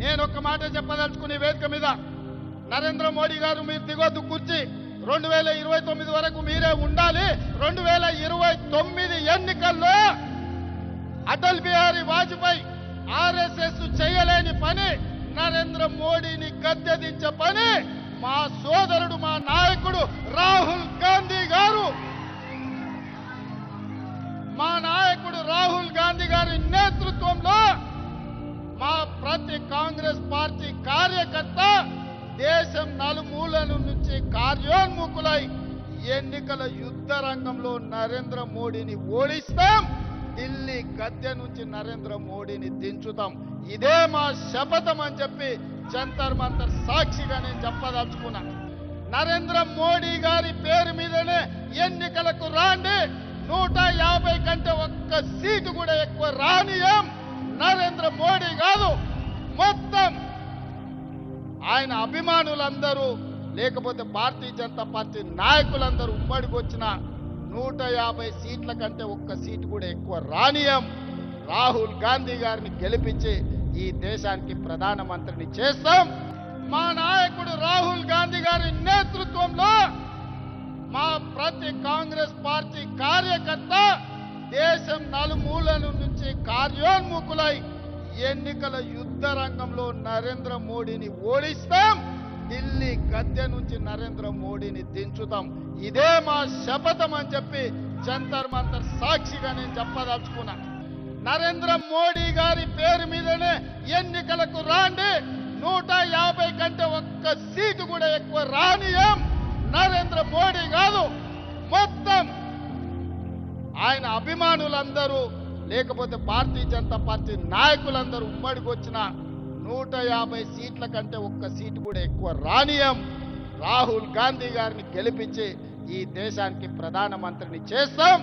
నేను ఒక మాట చెప్పదలుచుకునే వేదిక మీద నరేంద్ర మోడీ గారు మీరు దిగొద్దు కుర్చీ 2029 వరకు మీరే ఉండాలి 2029 ఎన్నికల్లో అటల్ బిహారీ వాజ్పేయి ఆర్ఎస్ఎస్ చేయలేని పని నరేంద్ర మోడీని గద్దెదించే పని మా సోదరుడు మా నాయకుడు రాహుల్ గాంధీ గారు గారి నేతృత్వంలో మా ప్రతి కాంగ్రెస్ పార్టీ కార్యకర్త దేశం నలుమూలల నుంచి కార్యోన్ముఖులై ఎన్నికల యుద్ధ రంగంలో నరేంద్ర మోడీని ఓడిస్తాం ఢిల్లీ గద్దె నుంచి నరేంద్ర మోడీని దించుతాం ఇదే మా శపథం అని చెప్పి జంతర్ మంతర్ సాక్షిగా నేను చెప్పదలుచుకున్నా నరేంద్ర మోడీ గారి పేరు మీదనే ఎన్నికలకు రాండి 150 కంటే ఒక్క సీటు కూడా ఎక్కువ రానియం నరేంద్ర మోడీ కాదు మొత్తం ఆయన అభిమానులందరూ లేకపోతే భారతీయ జనతా పార్టీ నాయకులందరూ ఉమ్మడికి వచ్చిన 150 సీట్ల కంటే ఒక్క సీటు కూడా ఎక్కువ రానియం రాహుల్ గాంధీ గారిని గెలిపించి ఈ దేశానికి ప్రధానమంత్రిని చేస్తాం మా నాయకుడు రాహుల్ గాంధీ గారి నేతృత్వంలో మా ప్రతి కాంగ్రెస్ పార్టీ కార్యకర్త దేశం నలుమూలల నుంచి కార్యోన్ముఖులై ఎన్నికల యుద్ధ రంగంలో నరేంద్ర మోడీని ఓడిస్తాం ఢిల్లీ గద్దె నుంచి నరేంద్ర మోడీని దించుతాం ఇదే మా శపథం అని చెప్పి జంతర్ మంతర్ సాక్షిగా నేను చెప్పదలుచుకున్నా నరేంద్ర మోడీ గారి పేరు మీదనే ఎన్నికలకు రాండి 150 కంటే ఒక్క సీటు కూడా ఎక్కువ రానియం నరేంద్ర మోడీ కాదు మొత్తం ఆయన అభిమానులందరూ లేకపోతే భారతీయ జనతా పార్టీ నాయకులందరూ ఉమ్మడికి వచ్చిన 150 సీట్ల కంటే ఒక్క సీటు కూడా ఎక్కువ రానియం రాహుల్ గాంధీ గారిని గెలిపించి ఈ దేశానికి ప్రధానమంత్రిని చేస్తాం